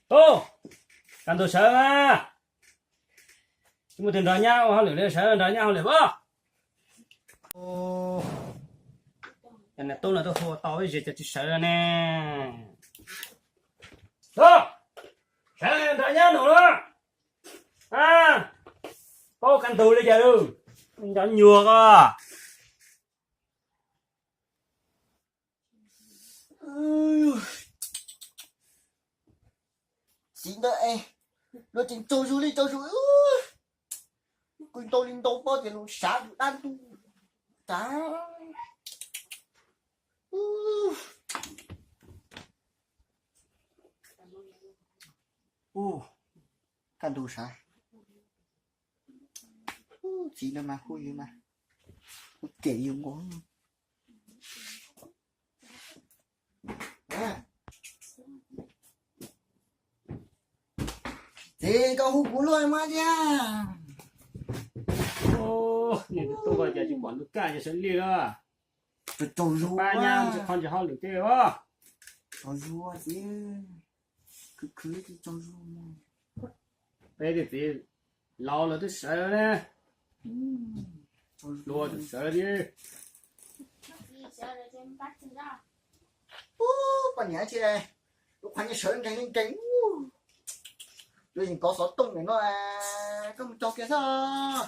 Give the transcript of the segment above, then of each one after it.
ô cần tôi sợ mà chúng mình đợi nhau họ lựa sợ đợi nhau lựa bơ ô cái này tôi là tôi hồ to cái gì cho chị sợ nè đó sợ đợi nhau nữa à cô cần tôi bây giờ luôn cho nhùa cơ chính đấy nó chính trâu chú đi trâu chú quỳnh linh tô bao tiền luôn sáng đan tu sáng can tu sáng chỉ là mà khui mà kể dùng ngon thế cậu hút cuốn luôn mà nha ô nhìn tôi gọi giờ chỉ quản được cả giờ sẽ liệt à trâu rùa ba nhang chỉ con chỉ họ lửa tiêu á trâu rùa chứ cứ thì trâu rùa bây giờ lâu là tôi sợ nè lùa tôi sợ đi con nhá chị này lúc khoan như sợ cánh rồi nhìn có gió tung này nó không cho kia sao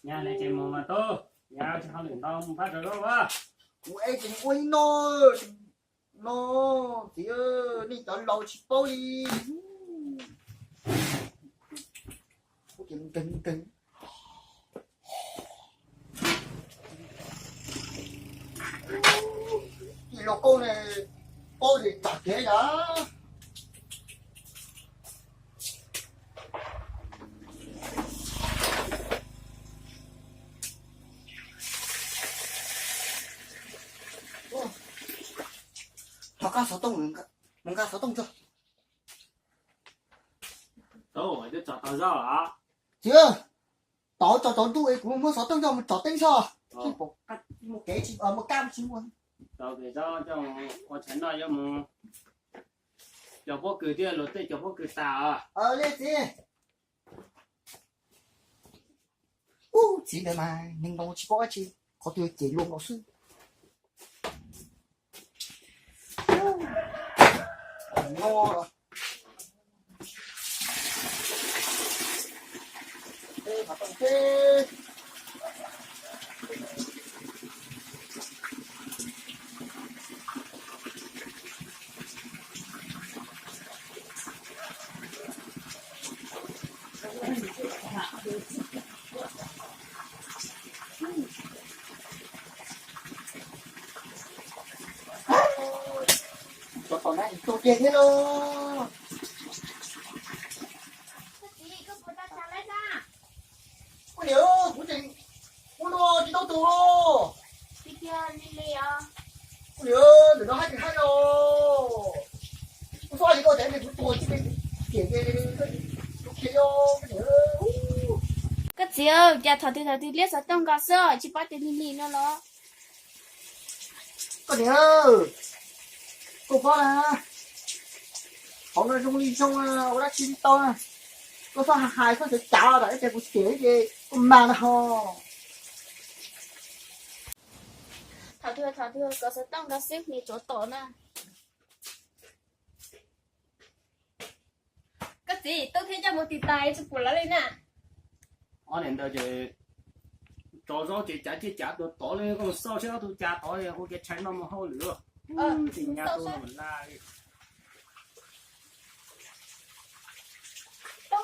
nhà này chỉ một mà tôi nhà chỉ họ lửa tao không phát rồi đâu á ui chính ui nó thì đi cho lâu chỉ bao đi cứng thì lô cô này cô thì chặt thế đó nó cá sấu tông mình cá sấu tông chưa tôi phải chọn tao ra hả chưa tao cho tao tụi cũng muốn sấu tông cho mình chọn tên sao cái bộ cắt một cái chỉ ở một cam chỉ luôn tao để cho có钱了要么要不给点了对要不给打lên gì chỉ để mà nhưng đâu chỉ có chị có tiêu chỉ luôn老师ngon rồi đây phải còn thế còn này tôi tiền thế luôn ôi điệu của trình ôi đồ chị đâu tù lô ôi điệu đừng có hay rồi ôi sao chị có thể mình cũng tù chứ mình kiểu cái vô cái điệu cái gì ơi giờ thằng thì liếc sao tông cả sơ chỉ bắt tiền đi nó lo có điệu cô có là hôm nay trong ly xong ở đó chín to có sao hai có thể chào đấy để có chế gì con mà nó ho thằng thưa có sao tông cả xếp như chỗ tổ nè cái gì tôi thấy cho một tí tài chụp của nó lên nè ở nên đây thì cho chị trả tôi tổ lên con sau đó tôi trả tổ thì cô cái chén nó mà hao lửa thì nhà tôi mình la tôi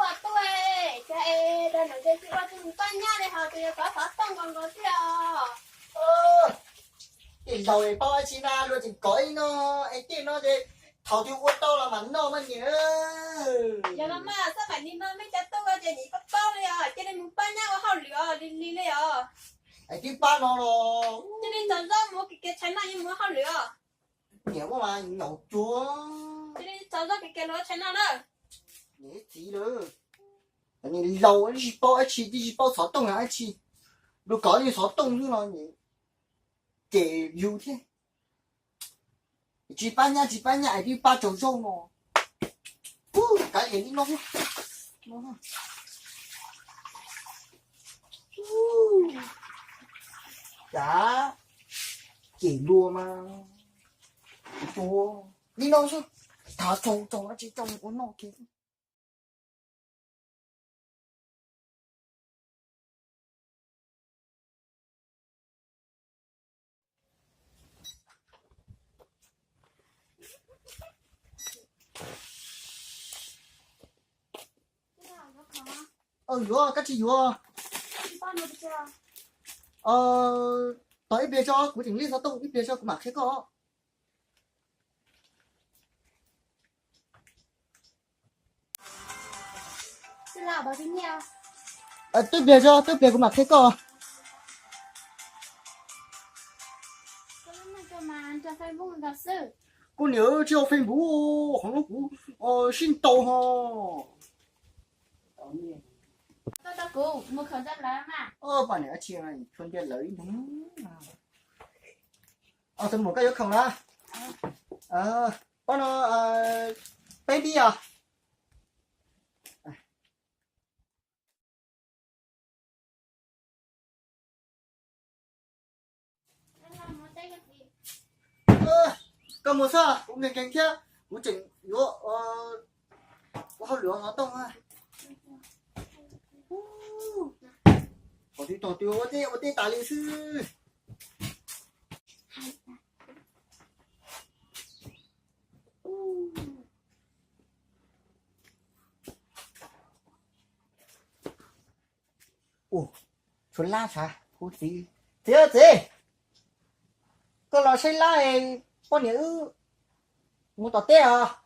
cha ê đây là cái qua chúng ta nha để họ thì có phát tông còn có chưa thì rồi bao chi ra rồi thì cõi nó ấy tiền nó thì thầu tiêu quân to là mảnh nó mà nhớ giờ nó mà sao phải đi nó mới chắc tôi cái gì có bao đây à cho nên muốn bán nhau họ lừa đi đây à ấy tiền ba nó rồi cho nên chọn ra một cái chén này nhưng mà họ lừa nhiều quá mà nhậu chúa cho nên chọn ra cái nó chén nào nữa nhớ gì nữa anh lâu anh chỉ đi bao sáu tông hả chị nó có đi sáu tông chứ nó nhỉ kể nhiều thế chỉ ba nhà đi ba chỗ châu nó cái gì nó chả chỉ đua mà đua đi đâu chứ thả trâu nó chỉ trâu của nó kia vừa cái gì vừa tới bia cho của tỉnh liên sao tông ít bia cho của mặc thế có là bao nhiêu tôi bia của mặc thế có cho Facebook thật sự cô nhớ cho Facebook không lúc xin tàu ho tôi cũng một khẩu rất lớn mà bà này chị này thuần tiền lấy đúng tôi một cái không đó con nó baby à còn một sao cũng nên canh kia cũng chỉnh yếu có hơi lửa nó tông ha có tí tổ tiêu ở đây tả lý sư chuẩn la chả phút gì thế có lo xây lại con nhớ muốn tỏ tê à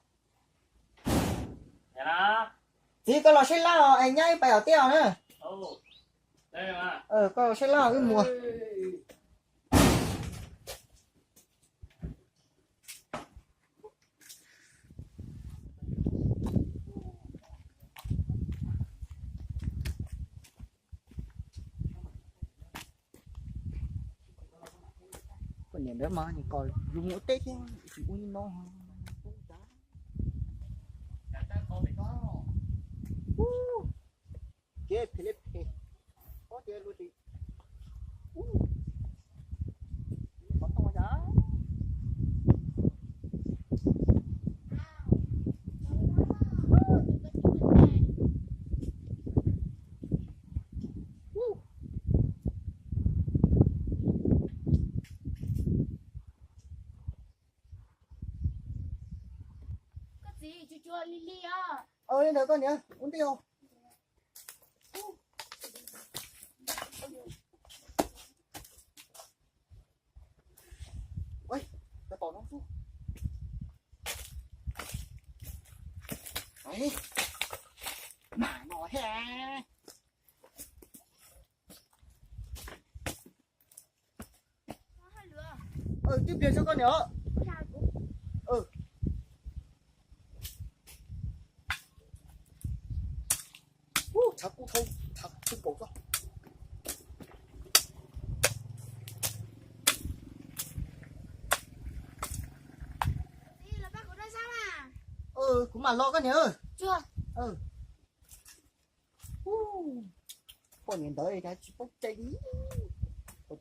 dạ đó gì có lo xây lại anh nhảy bài ở tê à nữa đây mà có lo xây lại cái mùa con nhớ đó mà thì còn dùng ngũ tết chứ ui nó kia Philippe có kia luôn đi có to giá gì chua Lily à lên được con nhớ uống tiêu ôi cái tỏ nó xuống đấy mà nó he tiếp tiền cho con nhớ 자꾸 더 자꾸 먹어. đi là bác của đây sao à cũng mà lo cái nhớ. chưa con nhìn tới đã chỉ bốc cháy đi. Thôi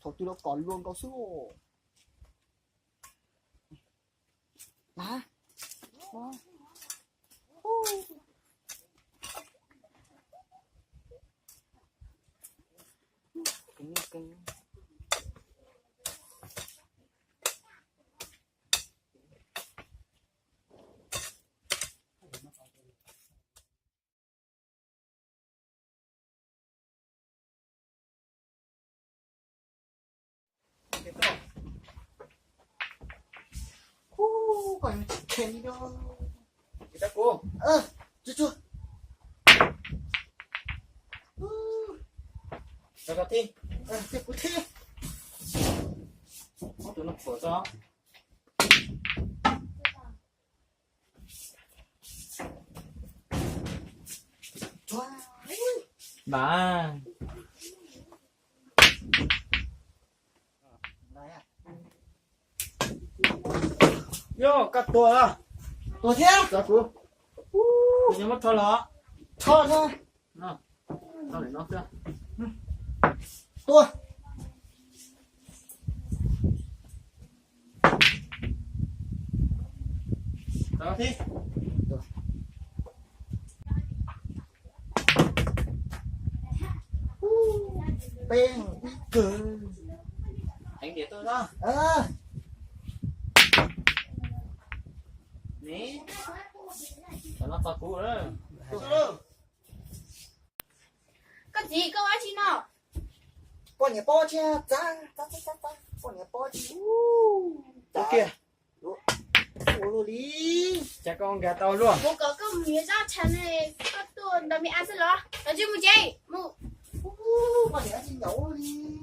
tôi nó còn luôn có số. Đó. Kinh. Còn khen đó. người ta cô chưa cho nó thi thế cũng thế nó tụi nó phở cho bà này à Yo, cắt tua à? Tua thế? Cắt tua. Nhưng mà thôi lọ. Cho thôi. Nó để nó chưa? Tua. Đó thì. Bên cờ. Anh để tôi đó. Nè. Cho nó to cú đó. Cái gì cơ á chị nó? Con nhà bò chứ. Con nhà bò chứ. Đó kia. Ôi đi. Cha con gà to luôn. Một cái miếng da chân này, cái tuần đó mình ăn sẽ lo. Nó chứ một giây, một. Con nhà chị nhậu đi.